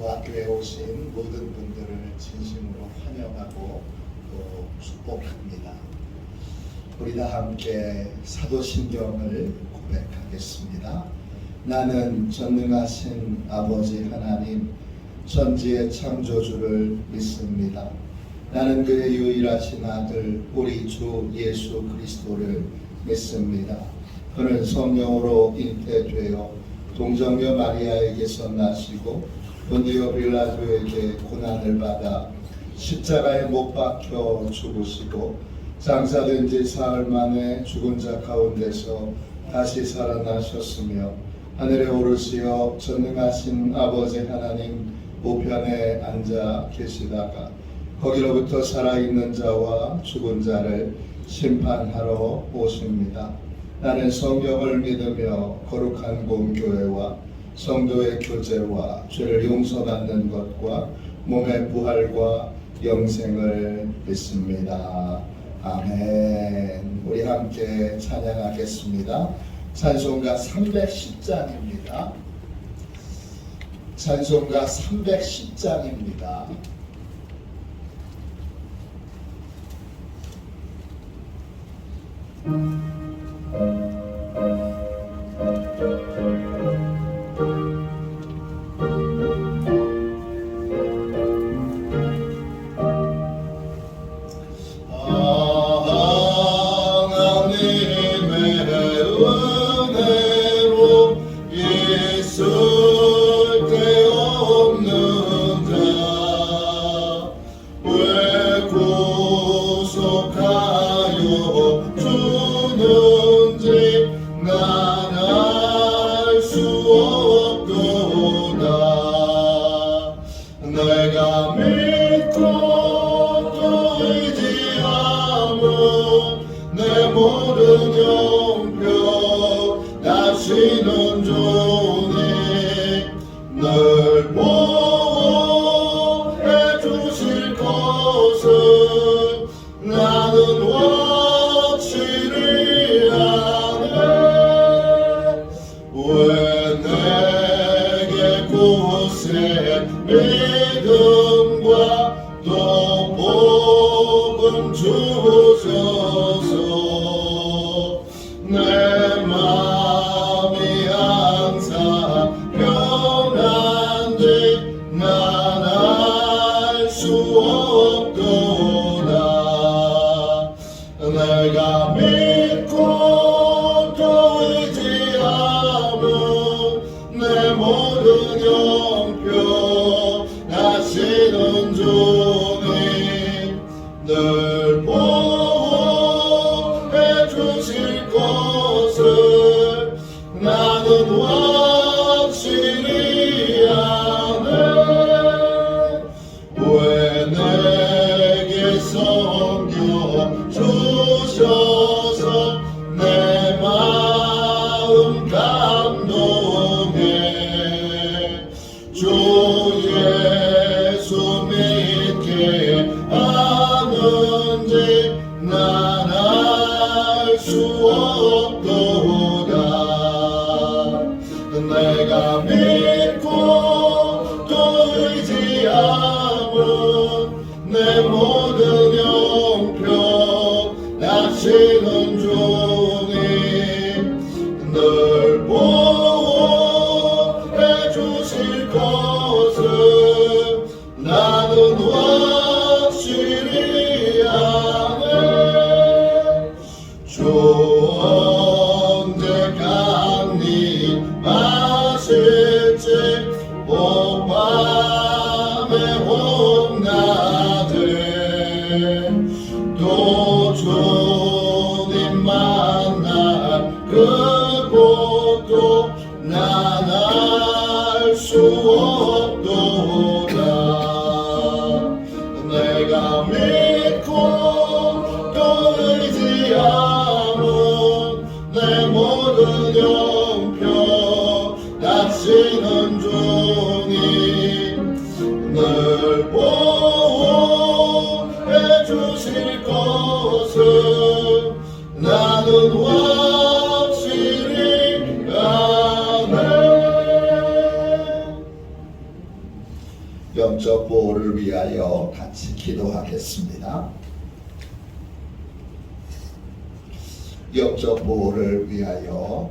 부학교에 오신 모든 분들을 진심으로 환영하고 또 축복합니다. 우리 다 함께 사도신경을 고백하겠습니다. 나는 전능하신 아버지 하나님 천지의 창조주를 믿습니다. 나는 그의 유일하신 아들 우리 주 예수 그리스도를 믿습니다. 그는 성령으로 잉태되어 동정녀 마리아에게서 나시고 본디오 빌라도에게 고난을 받아 십자가에 못 박혀 죽으시고 장사된 지 사흘 만에 죽은 자 가운데서 다시 살아나셨으며 하늘에 오르시어 전능하신 아버지 하나님 우편에 앉아 계시다가 거기로부터 살아있는 자와 죽은 자를 심판하러 오십니다. 나는 성경을 믿으며 거룩한 공교회와 성도의 교제와 죄를 용서받는 것과 몸의 부활과 영생을 믿습니다. 아멘. 우리 함께 찬양하겠습니다. 찬송가 310장입니다. 찬송가 310장입니다. 내가 믿고 또 의지하며 내 모든 영병 다시는 주님 늘 보호해 주실 것을 나는 확실히 아네. 왜 내게 굳세 믿음과 또 복음 주셔서 내 마음이 항상 편한데 난 알 수 없도다. 내가 믿고 또 의지하며 내 모든 영병 다시는 주님 늘 보호해 주실 것을 나는 확실히 아네. 왜 내게 성령 주셔서 내 마음 감동해 주 예수 믿게 하는지 난 알 수 없도다. 내가 믿고 또 의지하며 내 모든 영병 다시는 주님 늘 보호해 주실 것을 나는 확실히 아네. 주 언제까지 마실지 오밤에 혼나되 또 주님 만날 그곳도 난 알 수 없도다. 내가 믿고 또 의지하며 내 모든 영병 다시는 주님 늘 보호해 주실 것을 나는 확실히 아네. 영적 보호를 위하여 같이 기도하겠습니다. 영적 보호를 위하여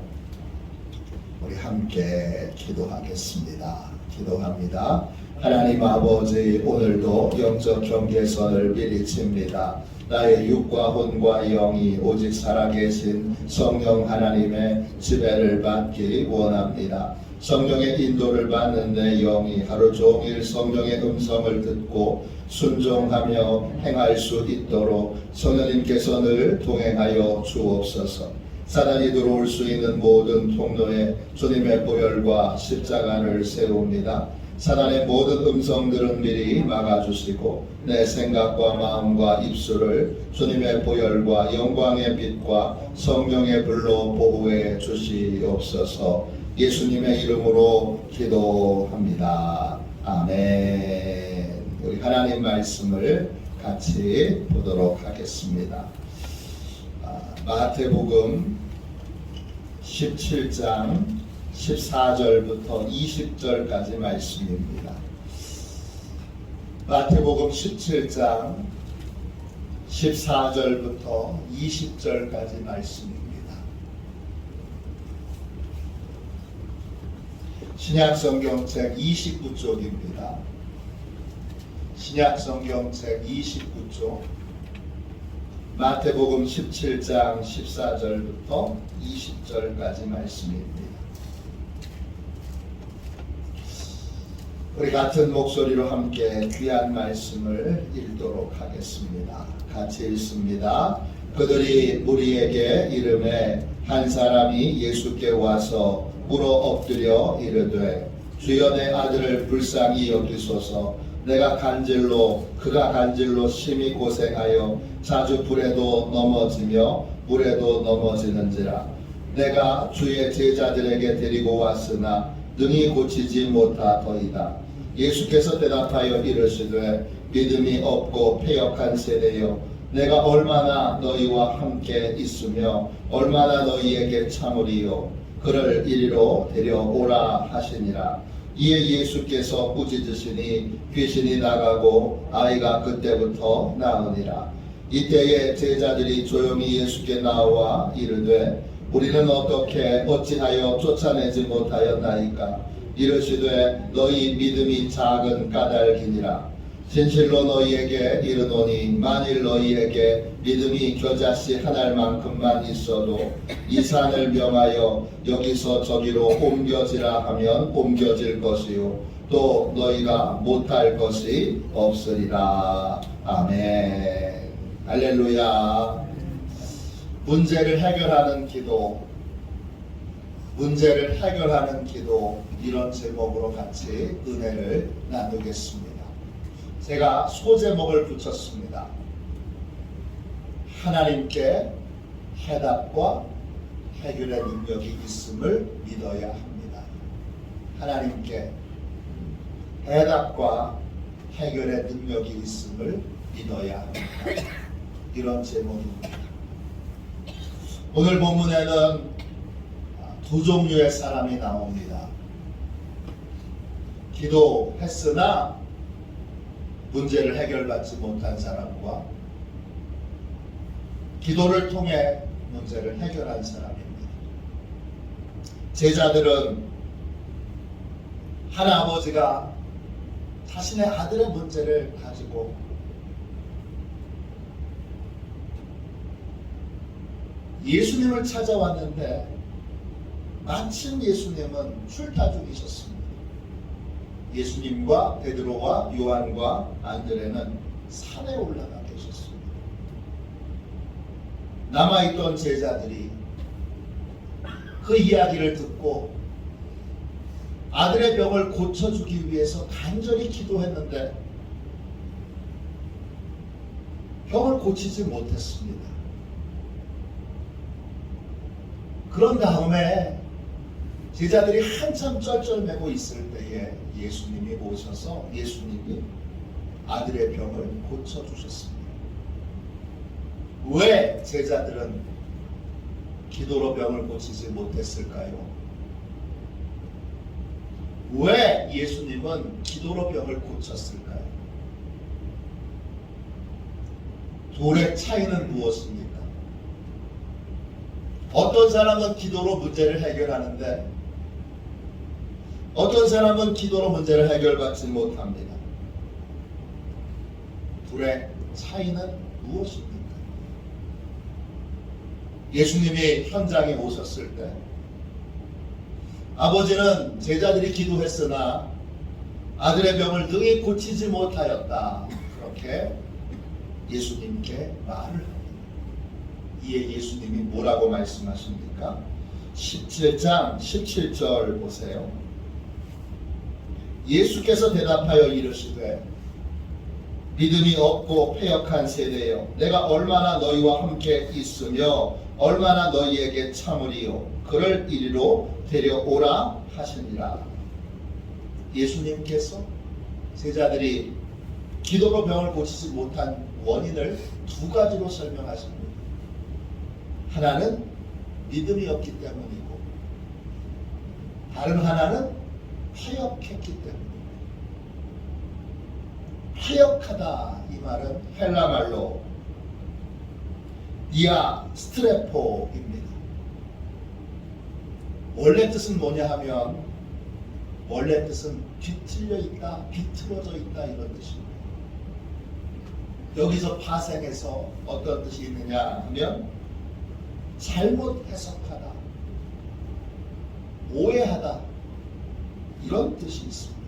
우리 함께 기도하겠습니다. 기도합니다. 하나님 아버지, 오늘도 영적 경계선을 미리 칩니다. 나의 육과 혼과 영이 오직 살아계신 성령 하나님의 지배를 받기 원합니다. 성령의 인도를 받는 내 영이 하루 종일 성령의 음성을 듣고 순종하며 행할 수 있도록 성령님께서 늘 동행하여 주옵소서. 사단이 들어올 수 있는 모든 통로에 주님의 보혈과 십자가를 세웁니다. 사단의 모든 음성들은 미리 막아주시고 내 생각과 마음과 입술을 주님의 보혈과 영광의 빛과 성령의 불로 보호해 주시옵소서. 예수님의 이름으로 기도합니다. 아멘. 우리 하나님 말씀을 같이 보도록 하겠습니다. 마태복음 17장 14절부터 20절까지 말씀입니다. 마태복음 17장 14절부터 20절까지 말씀입니다. 신약성경책 29쪽입니다. 신약성경책 29쪽 마태복음 17장 14절부터 20절까지 말씀입니다. 우리 같은 목소리로 함께 귀한 말씀을 읽도록 하겠습니다. 같이 읽습니다. 그들이 무리에게 이르매 한 사람이 예수께 와서 물어 엎드려 이르되 주여 내 아들을 불쌍히 여기소서. 그가 간질로 심히 고생하여 자주 불에도 넘어지며 물에도 넘어지는지라. 내가 주의 제자들에게 데리고 왔으나 능히 고치지 못하더이다. 예수께서 대답하여 이르시되 믿음이 없고 패역한 세대여, 내가 얼마나 너희와 함께 있으며 얼마나 너희에게 참으리요. 그를 이리로 데려오라 하시니라. 이에 예수께서 꾸짖으시니 귀신이 나가고 아이가 그때부터 나으니라. 이때에 제자들이 조용히 예수께 나와 이르되 우리는 어찌하여 쫓아내지 못하였나이까. 이르시되 너희 믿음이 작은 까닭이니라. 진실로 너희에게 이르노니 만일 너희에게 믿음이 겨자씨 한 알만큼만 있어도 이 산을 명하여 여기서 저기로 옮겨지라 하면 옮겨질 것이요 또 너희가 못할 것이 없으리라. 아멘. 할렐루야. 문제를 해결하는 기도, 이런 제목으로 같이 은혜를 나누겠습니다. 제가 소제목을 붙였습니다. 하나님께 해답과 해결의 능력이 있음을 믿어야 합니다. 하나님께 해답과 해결의 능력이 있음을 믿어야 합니다. 이런 제목입니다. 오늘 본문에는 두 종류의 사람이 나옵니다. 기도했으나 문제를 해결받지 못한 사람과 기도를 통해 문제를 해결한 사람입니다. 제자들은 하나아버지가 자신의 아들의 문제를 가지고 예수님을 찾아왔는데 마침 예수님은 출타 중이셨습니다. 예수님과 베드로와 요한과 안드레는 산에 올라가 계셨습니다. 남아있던 제자들이 그 이야기를 듣고 아들의 병을 고쳐주기 위해서 간절히 기도했는데 병을 고치지 못했습니다. 그런 다음에 제자들이 한참 쩔쩔매고 있을 때에 예수님이 오셔서 예수님이 아들의 병을 고쳐주셨습니다. 왜 제자들은 기도로 병을 고치지 못했을까요? 왜 예수님은 기도로 병을 고쳤을까요? 둘의 차이는 무엇입니까? 어떤 사람은 기도로 문제를 해결하는데 어떤 사람은 기도로 문제를 해결받지 못합니다. 둘의 차이는 무엇입니까? 예수님이 현장에 오셨을 때 아버지는 제자들이 기도했으나 아들의 병을 능히 고치지 못하였다. 그렇게 예수님께 말을 합니다. 이에 예수님이 뭐라고 말씀하십니까? 17장 17절 보세요. 예수께서 대답하여 이르시되 믿음이 없고 패역한 세대여, 내가 얼마나 너희와 함께 있으며 얼마나 너희에게 참으리요. 그를 이리로 데려오라 하시니라. 예수님께서 제자들이 기도로 병을 고치지 못한 원인을 두 가지로 설명하십니다. 하나는 믿음이 없기 때문이고 다른 하나는 패역했기 때문입니다. 패역하다 이 말은 헬라 말로 디아 스트레포입니다. 원래 뜻은 뭐냐 하면 원래 뜻은 뒤틀려 있다, 비틀어져 있다 이런 뜻입니다. 여기서 파생해서 어떤 뜻이 있느냐 하면 잘못 해석하다, 오해하다 이런 뜻이 있습니다.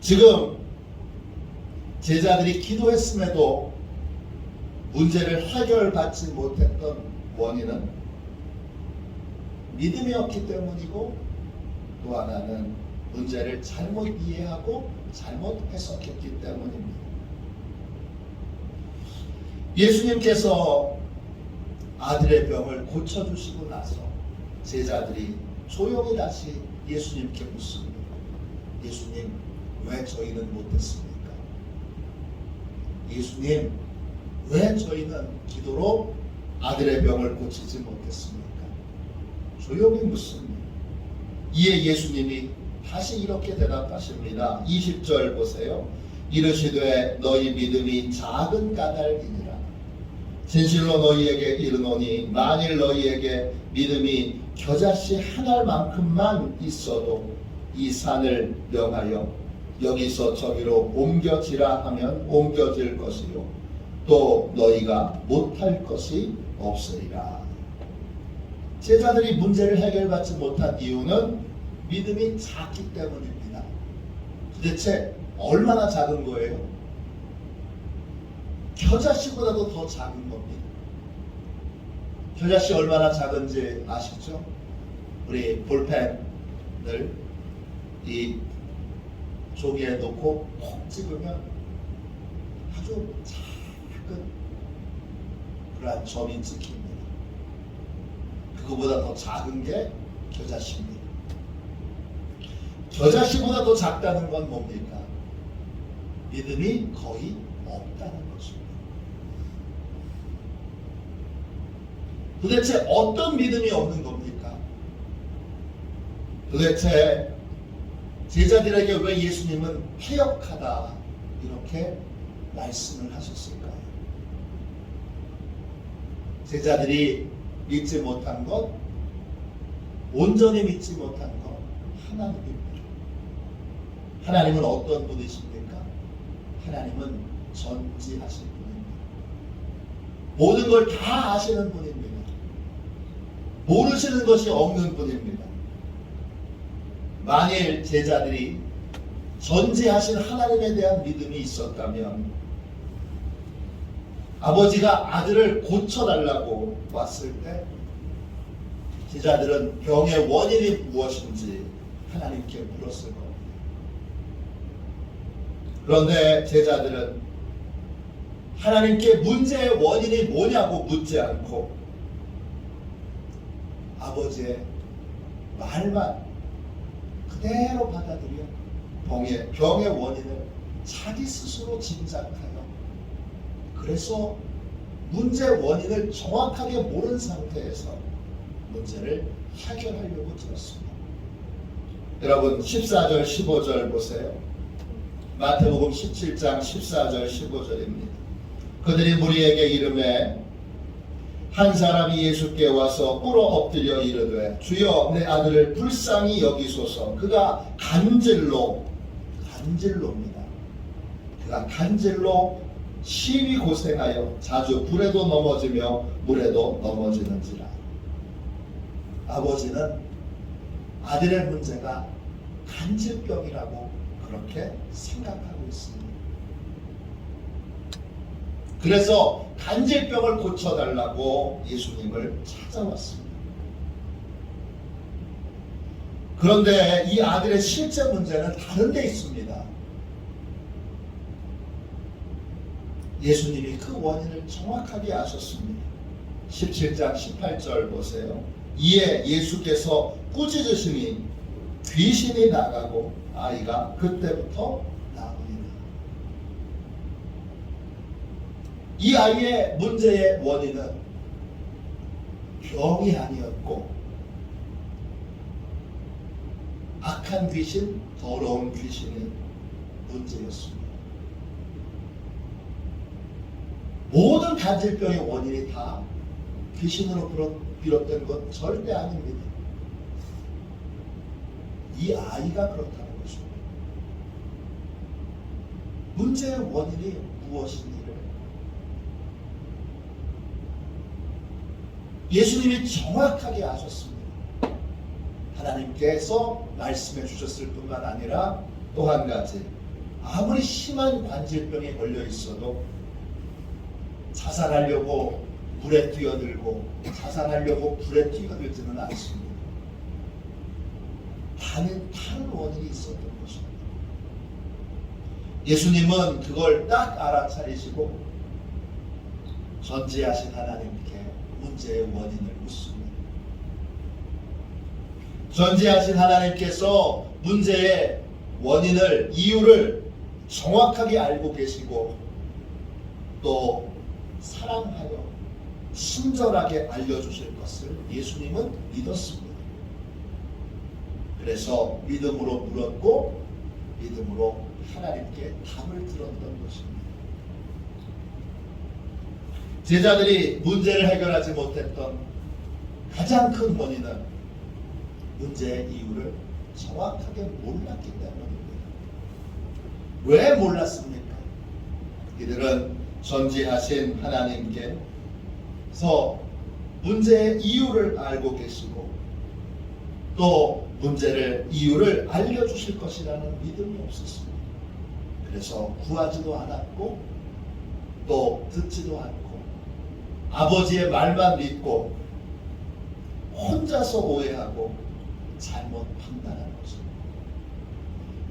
지금 제자들이 기도했음에도 문제를 해결받지 못했던 원인은 믿음이 없기 때문이고 또 하나는 문제를 잘못 이해하고 잘못 해석했기 때문입니다. 예수님께서 아들의 병을 고쳐주시고 나서 제자들이 조용히 다시 예수님께 묻습니다. 예수님, 왜 저희는 못했습니까? 예수님, 왜 저희는 기도로 아들의 병을 고치지 못했습니까? 조용히 묻습니다. 이에 예수님이 다시 이렇게 대답하십니다. 20절 보세요. 이르시되 너희 믿음이 작은 까닭이니라. 진실로 너희에게 이르노니 만일 너희에게 믿음이 겨자씨 한 알만큼만 있어도 이 산을 명하여 여기서 저기로 옮겨지라 하면 옮겨질 것이요 또 너희가 못할 것이 없으리라. 제자들이 문제를 해결받지 못한 이유는 믿음이 작기 때문입니다. 도대체 얼마나 작은 거예요? 겨자씨보다도 더 작은 겁니다. 겨자씨 얼마나 작은지 아시죠? 우리 볼펜을 이 종이에 놓고 콕 찍으면 아주 작은 그러한 점이 찍힙니다. 그거보다 더 작은 게 겨자씨입니다. 겨자씨보다 더 작다는 건 뭡니까? 믿음이 거의 없다는 것입니다. 도대체 어떤 믿음이 없는 겁니까? 도대체 제자들에게 왜 예수님은 패역하다 이렇게 말씀을 하셨을까요? 제자들이 믿지 못한 것, 온전히 믿지 못한 것 하나님입니다. 하나님은 어떤 분이십니까? 하나님은 전지하신 분입니다. 모든 걸 다 아시는 분입니다. 모르시는 것이 없는 분입니다. 만일 제자들이 전지하신 하나님에 대한 믿음이 있었다면 아버지가 아들을 고쳐달라고 왔을 때 제자들은 병의 원인이 무엇인지 하나님께 물었을 겁니다. 그런데 제자들은 하나님께 문제의 원인이 뭐냐고 묻지 않고 아버지의 말만 그대로 받아들여 병의 원인을 자기 스스로 짐작하여 그래서 문제 원인을 정확하게 모른 상태에서 문제를 해결하려고 들었습니다. 여러분 14절 15절 보세요. 마태복음 17장 14절 15절입니다. 그들이 무리에게 이르매 한 사람이 예수께 와서 꿇어 엎드려 이르되 주여 내 아들을 불쌍히 여기소서. 그가 간질로입니다. 그가 간질로 심히 고생하여 자주 불에도 넘어지며 물에도 넘어지는지라. 아버지는 아들의 문제가 간질병이라고 그렇게 생각하고 있습니다. 그래서 간질병을 고쳐달라고 예수님을 찾아왔습니다. 그런데 이 아들의 실제 문제는 다른 데 있습니다. 예수님이 그 원인을 정확하게 아셨습니다. 17장 18절 보세요. 이에 예수께서 꾸짖으시니 귀신이 나가고 아이가 그때부터 나으니라. 이 아이의 문제의 원인은 병이 아니었고 악한 귀신, 더러운 귀신이 문제였습니다. 모든 간질병의 원인이 다 귀신으로 비롯된 것 절대 아닙니다. 이 아이가 그렇다는 것입니다. 문제의 원인이 무엇인지를 예수님이 정확하게 아셨습니다. 하나님께서 말씀해 주셨을 뿐만 아니라 또 한 가지, 아무리 심한 관질병에 걸려 있어도 자살하려고 불에 뛰어들고 자살하려고 불에 뛰어들지는 않습니다. 다른 원인이 있었던 것입니다. 예수님은 그걸 딱 알아차리시고 전지하신 하나님께 문제의 원인을 묻습니다. 전지하신 하나님께서 문제의 원인을, 이유를 정확하게 알고 계시고 또 사랑하여 친절하게 알려주실 것을 예수님은 믿었습니다. 그래서 믿음으로 물었고 믿음으로 하나님께 답을 들었던 것입니다. 제자들이 문제를 해결하지 못했던 가장 큰 원인은 문제의 이유를 정확하게 몰랐기 때문입니다. 왜 몰랐습니까? 이들은 전지하신 하나님께서 문제의 이유를 알고 계시고 또 문제를, 이유를 알려주실 것이라는 믿음이 없었습니다. 그래서 구하지도 않았고 또 듣지도 않고 아버지의 말만 믿고 혼자서 오해하고 잘못 판단한 것입니다.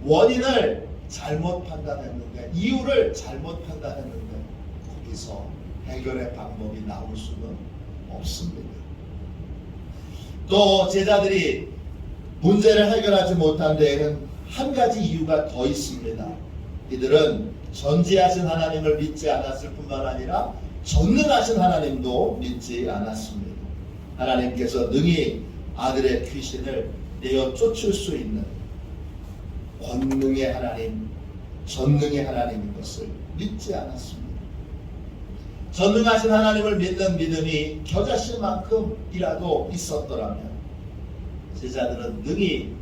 원인을 잘못 판단했는데, 이유를 잘못 판단했는데 거기서 해결의 방법이 나올 수는 없습니다. 또 제자들이 문제를 해결하지 못한 데에는 한 가지 이유가 더 있습니다. 이들은 전지하신 하나님을 믿지 않았을 뿐만 아니라 전능하신 하나님도 믿지 않았습니다. 하나님께서 능히 아들의 귀신을 내어 쫓을 수 있는 권능의 하나님, 전능의 하나님인 것을 믿지 않았습니다. 전능하신 하나님을 믿는 믿음이 겨자씨만큼이라도 있었더라면 제자들은 능히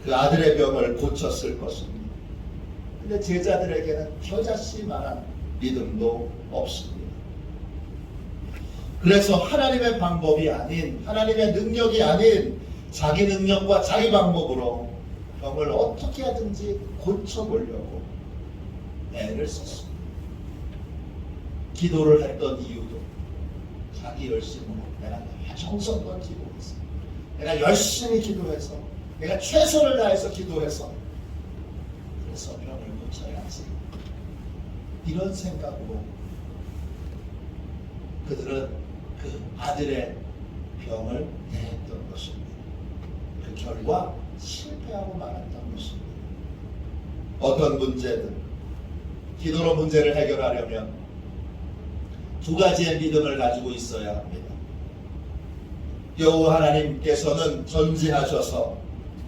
그 아들의 병을 고쳤을 것입니다. 근데 제자들에게는 겨자씨만한 믿음도 없습니다. 그래서 하나님의 방법이 아닌, 하나님의 능력이 아닌 자기 능력과 자기 방법으로 병을 어떻게 하든지 고쳐보려고 애를 썼습니다. 기도를 했던 이유도 자기 열심으로 내가 정성껏 기도했어, 내가 열심히 기도해서, 내가 최선을 다해서 기도해서 그래서 병을 고쳐야지, 이런 생각으로 그들은 그 아들의 병을 대했던 것입니다. 그 결과 실패하고 말았던 것입니다. 어떤 문제든 기도로 문제를 해결하려면 두 가지의 믿음을 가지고 있어야 합니다. 여호와 하나님께서는 전지하셔서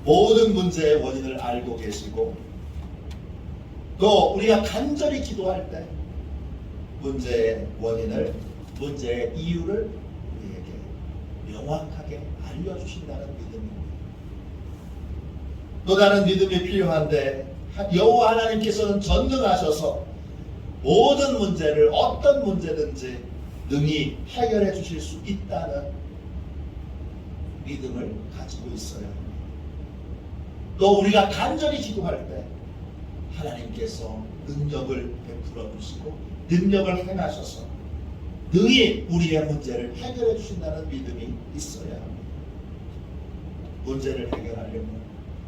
모든 문제의 원인을 알고 계시고 또 우리가 간절히 기도할 때 문제의 원인을, 문제의 이유를 우리에게 명확하게 알려주신다는 믿음입니다. 또 다른 믿음이 필요한데 여호와 하나님께서는 전능하셔서 모든 문제를 어떤 문제든지 능히 해결해 주실 수 있다는 믿음을 가지고 있어야 합니다. 또 우리가 간절히 기도할 때 하나님께서 능력을 베풀어 주시고 능력을 행하셔서 능히 우리의 문제를 해결해 주신다는 믿음이 있어야 합니다. 문제를 해결하려면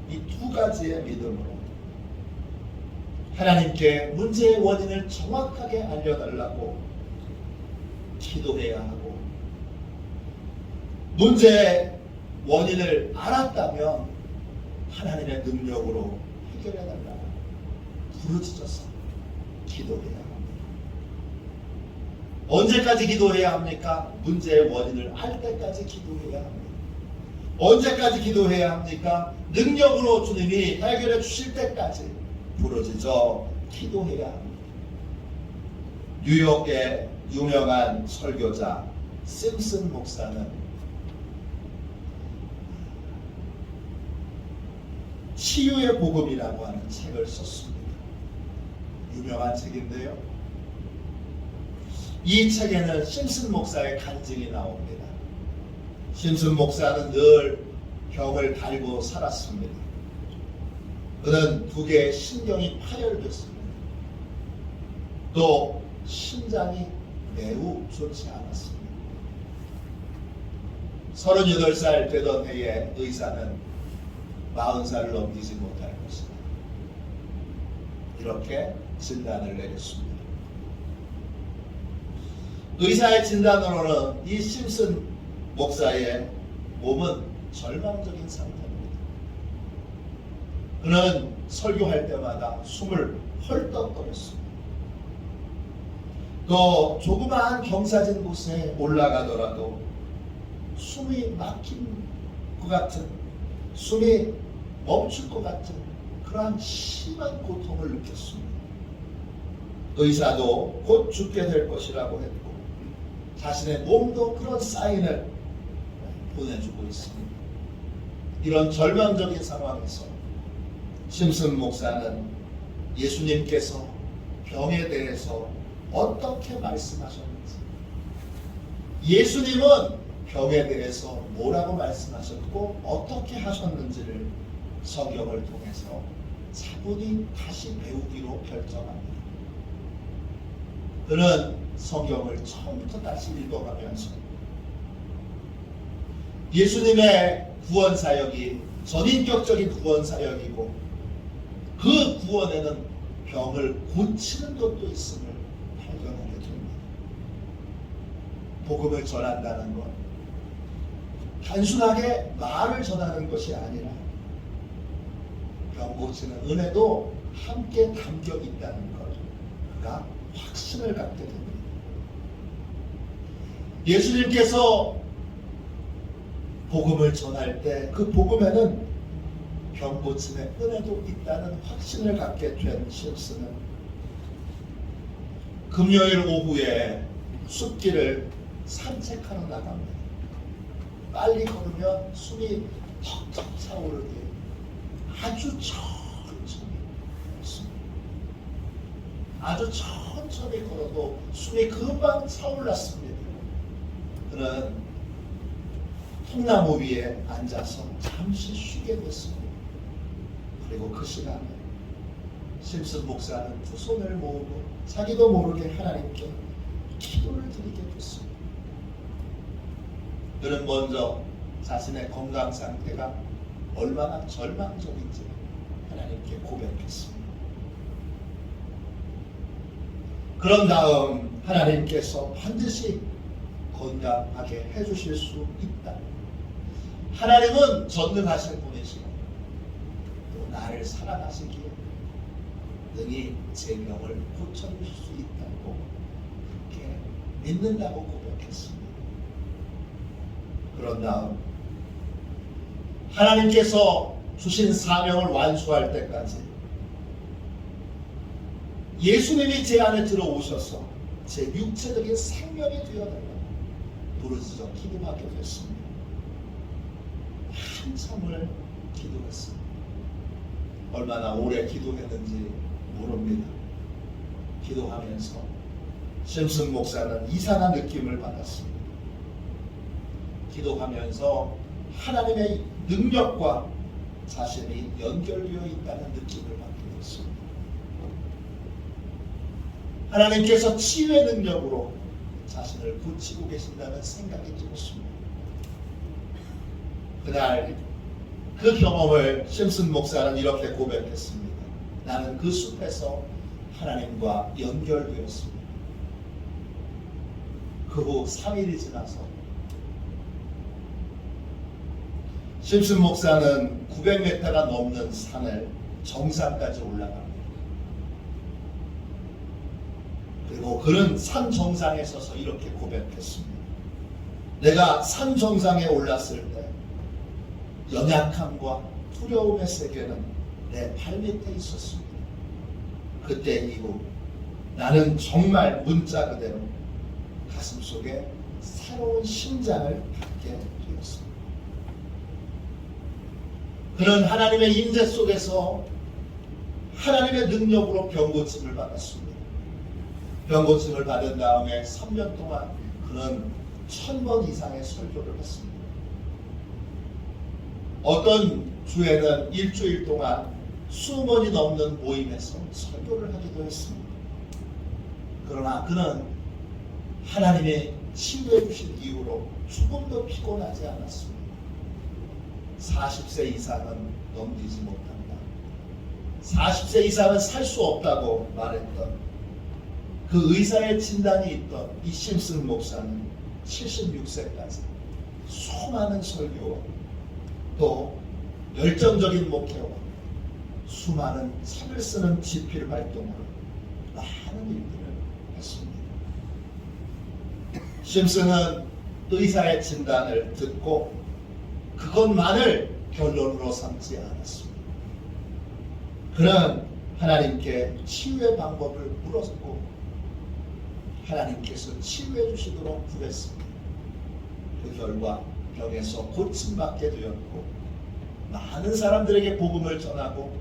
이 두 가지의 믿음으로 하나님께 문제의 원인을 정확하게 알려달라고 기도해야 하고, 문제의 원인을 알았다면 하나님의 능력으로 해결해달라고 부르짖어서 기도해야 합니다. 언제까지 기도해야 합니까? 문제의 원인을 알 때까지 기도해야 합니다. 언제까지 기도해야 합니까? 능력으로 주님이 해결해 주실 때까지 부르짖어 기도해야 합니다. 뉴욕의 유명한 설교자 심슨 목사는 치유의 복음이라고 하는 책을 썼습니다. 유명한 책인데요, 이 책에는 심슨 목사의 간증이 나옵니다. 심슨 목사는 늘 병을 달고 살았습니다. 그는 두 개의 신경이 파열됐습니다. 또 심장이 매우 좋지 않았습니다. 38살 되던 해에 의사는 40살을 넘기지 못할 것이다, 이렇게 진단을 내렸습니다. 의사의 진단으로는 이 심슨 목사의 몸은 절망적인 상태입니다. 그는 설교할 때마다 숨을 헐떡거렸습니다. 또 조그마한 경사진 곳에 올라가더라도 숨이 막힌 것 같은, 숨이 멈출 것 같은 그러한 심한 고통을 느꼈습니다. 의사도 곧 죽게 될 것이라고 했고 자신의 몸도 그런 사인을 보내주고 있습니다. 이런 절망적인 상황에서 심슨 목사는 예수님께서 병에 대해서 어떻게 말씀하셨는지, 예수님은 병에 대해서 뭐라고 말씀하셨고 어떻게 하셨는지를 성경을 통해서 차분히 다시 배우기로 결정합니다. 그는 성경을 처음부터 다시 읽어가면서 예수님의 구원 사역이 전인격적인 구원 사역이고 그 구원에는 병을 고치는 것도 있음을 발견하게 됩니다. 복음을 전한다는 것, 단순하게 말을 전하는 것이 아니라 병 고치는 은혜도 함께 담겨 있다는 것, 그가 확신을 갖게 됩니다. 예수님께서 복음을 전할 때 그 복음에는 병 고침의 은혜도 있다는 확신을 갖게 된 심슨은 금요일 오후에 숲길을 산책하러 나갑니다. 빨리 걸으면 숨이 턱턱 차오르게 아주 천천히 걷습니다. 아주 천천히 걸어도 숨이 금방 차올랐습니다. 그는 통나무 위에 앉아서 잠시 쉬게 됐습니다. 그리고 그 시간에 심슨 목사는 두 손을 모으고 자기도 모르게 하나님께 기도를 드리게 됐습니다. 그는 먼저 자신의 건강 상태가 얼마나 절망적인지 하나님께 고백했습니다. 그런 다음 하나님께서 반드시 건강하게 해주실 수 있다. 하나님은 전능하신 분이시고 또 나를 사랑하시기에 능히 제 병을 고쳐주실 수 있다고 그렇게 믿는다고 고백했습니다. 그런 다음 하나님께서 주신 사명을 완수할 때까지 예수님이 제 안에 들어오셔서 제 육체적인 생명이 되어달라고 부르짖어 기도하게 됐습니다. 한참을 기도했습니다. 얼마나 오래 기도했는지 모릅니다. 기도하면서 심슨 목사는 이상한 느낌을 받았습니다. 기도하면서 하나님의 능력과 자신이 연결되어 있다는 느낌을 받게 됐습니다. 하나님께서 치유의 능력으로 자신을 고치고 계신다는 생각이 들었습니다. 그날 그 경험을 심슨 목사는 이렇게 고백했습니다. 나는 그 숲에서 하나님과 연결되었습니다. 그 후 3일이 지나서 심슨 목사는 900m가 넘는 산을 정상까지 올라갑니다. 그리고 그는 산 정상에 서서 이렇게 고백했습니다. 내가 산 정상에 올랐을 때 연약함과 두려움의 세계는 내 발밑에 있었습니다. 그때 이후 나는 정말 문자 그대로 가슴속에 새로운 심장을 갖게 되었습니다. 그는 하나님의 임재 속에서 하나님의 능력으로 병고침을 받았습니다. 병고침을 받은 다음에 3년 동안 그는 1000번 이상의 설교를 했습니다. 어떤 주에는 일주일 동안 20번이 넘는 모임에서 설교를 하기도 했습니다. 그러나 그는 하나님의 치유해 주신 이후로 조금도 피곤하지 않았습니다. 40세 이상은 넘기지 못한다. 40세 이상은 살 수 없다고 말했던 그 의사의 진단이 있던 이 심슨 목사는 76세까지 수많은 설교와 또 열정적인 목회와 수많은 책을 쓰는 집필 활동으로 많은 일들을 했습니다. 심슨은 의사의 진단을 듣고 그것만을 결론으로 삼지 않았습니다. 그는 하나님께 치유의 방법을 물었고 하나님께서 치유해 주시도록 구했습니다. 그 결과 병에서 고침받게 되었고 많은 사람들에게 복음을 전하고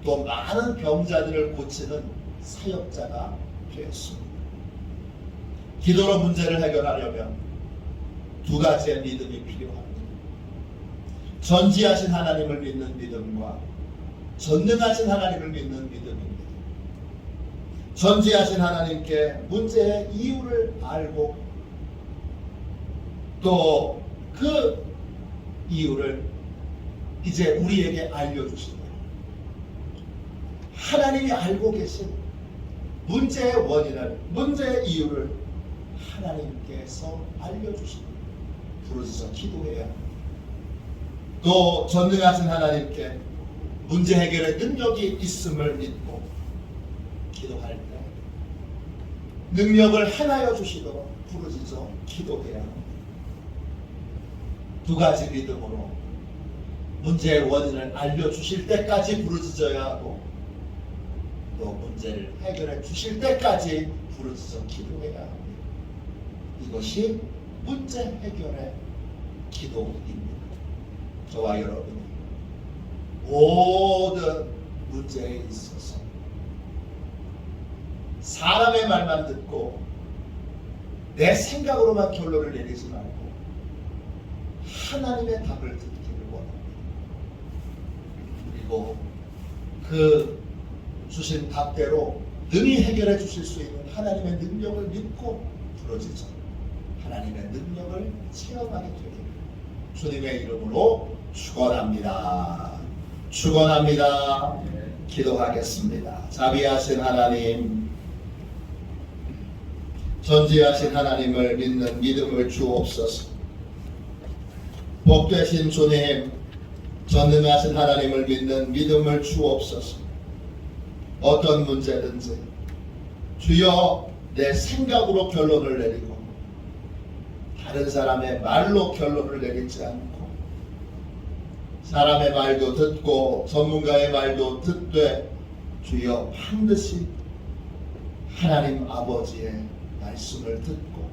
또 많은 병자들을 고치는 사역자가 되었습니다. 기도로 문제를 해결하려면 두 가지의 믿음이 필요합니다. 전지하신 하나님을 믿는 믿음과 전능하신 하나님을 믿는 믿음입니다. 전지하신 하나님께 문제의 이유를 알고 또 그 이유를 이제 우리에게 알려주시고 하나님이 알고 계신 문제의 원인을, 문제의 이유를 하나님께서 알려주시고 부르짖어 기도해야 합니다. 또 전능하신 하나님께 문제 해결의 능력이 있음을 믿고 기도할 때 능력을 행하여 주시도록 부르짖어 기도해야 합니다. 두 가지 믿음으로 문제의 원인을 알려주실 때까지 부르짖어야 하고 또 문제를 해결해 주실 때까지 부르짖어 기도해야 합니다. 이것이 문제 해결의 기도입니다. 저와 여러분이 모든 문제에 있어서 사람의 말만 듣고 내 생각으로만 결론을 내리지 말고 하나님의 답을 듣기를 원합니다. 그리고 그 주신 답대로 능히 해결해 주실 수 있는 하나님의 능력을 믿고 부르짖어 하나님의 능력을 체험하게 되기를 주님의 이름으로 축원합니다. 축원합니다. 기도하겠습니다. 자비하신 하나님, 전지하신 하나님을 믿는 믿음을 주옵소서. 복되신 주님, 전능하신 하나님을 믿는 믿음을 주옵소서. 어떤 문제든지 주여 내 생각으로 결론을 내리고 다른 사람의 말로 결론을 내리지 않고 사람의 말도 듣고 전문가의 말도 듣되 주여 반드시 하나님 아버지의 말씀을 듣고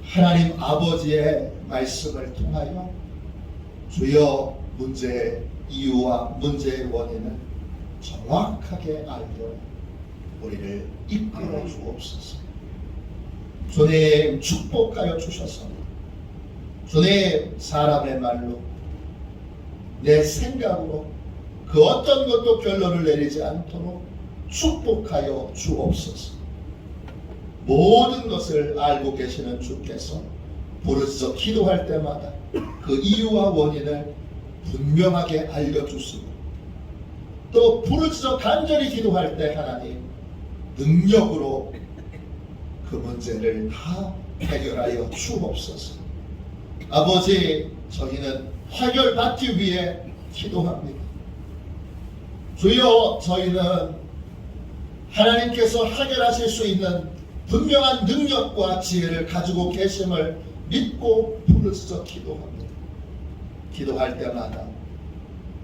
하나님 아버지의 말씀을 통하여 주여 문제의 이유와 문제의 원인을 정확하게 알고 우리를 이끌어 주옵소서. 주님 축복하여 주셔서 주님 사람의 말로 내 생각으로 그 어떤 것도 결론을 내리지 않도록 축복하여 주옵소서. 모든 것을 알고 계시는 주께서 부르짖어 기도할 때마다 그 이유와 원인을 분명하게 알려주시고 또 부르짖어 간절히 기도할 때 하나님 능력으로 그 문제를 다 해결하여 주옵소서. 아버지, 저희는 해결받기 위해 기도합니다. 주여, 저희는 하나님께서 해결하실 수 있는 분명한 능력과 지혜를 가지고 계심을 믿고 부르짖어 기도합니다. 기도할 때마다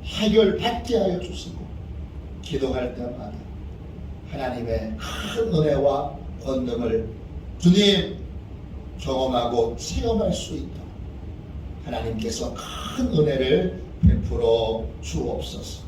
해결받게 하여 주시고 기도할 때마다 하나님의 큰 은혜와 권능을 주님 경험하고 체험할 수 있도록 하나님께서 큰 은혜를 베풀어 주옵소서.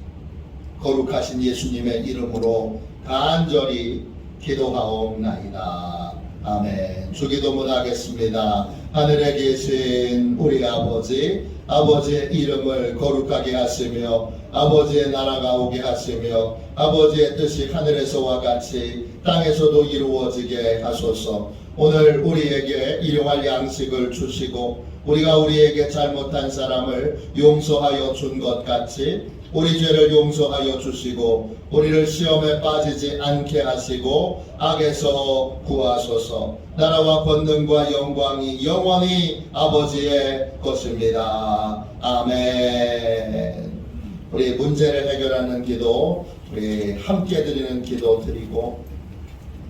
거룩하신 예수님의 이름으로 간절히 기도하옵나이다. 아멘. 주기도문 하겠습니다. 하늘에 계신 우리 아버지, 아버지의 이름을 거룩하게 하시며 아버지의 나라가 오게 하시며 아버지의 뜻이 하늘에서와 같이 땅에서도 이루어지게 하소서. 오늘 우리에게 일용할 양식을 주시고 우리가 우리에게 잘못한 사람을 용서하여 준 것 같이 우리 죄를 용서하여 주시고 우리를 시험에 빠지지 않게 하시고 악에서 구하소서. 나라와 권능과 영광이 영원히 아버지의 것입니다. 아멘. 우리 문제를 해결하는 기도, 우리 함께 드리는 기도 드리고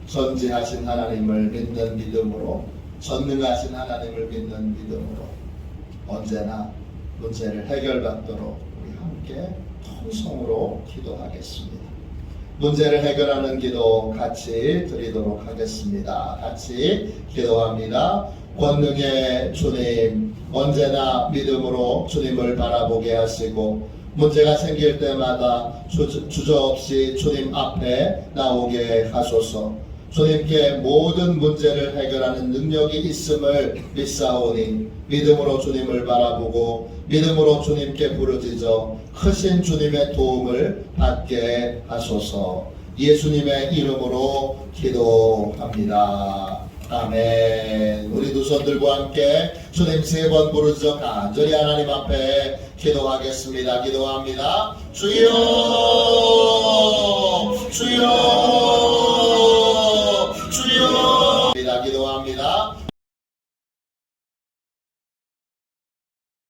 전지하신 하나님을 믿는 믿음으로, 전능하신 하나님을 믿는 믿음으로 언제나 문제를 해결받도록 우리 함께 통성으로 기도하겠습니다. 문제를 해결하는 기도 같이 드리도록 하겠습니다. 같이 기도합니다. 권능의 주님, 언제나 믿음으로 주님을 바라보게 하시고 문제가 생길 때마다 주저없이 주님 앞에 나오게 하소서. 주님께 모든 문제를 해결하는 능력이 있음을 믿사오니 믿음으로 주님을 바라보고 믿음으로 주님께 부르짖어 크신 주님의 도움을 받게 하소서. 예수님의 이름으로 기도합니다. 아멘. 우리 두 손 들고 함께 주님 3번 부르짖어 간절히 하나님 앞에 기도하겠습니다. 기도합니다. 주여, 주여,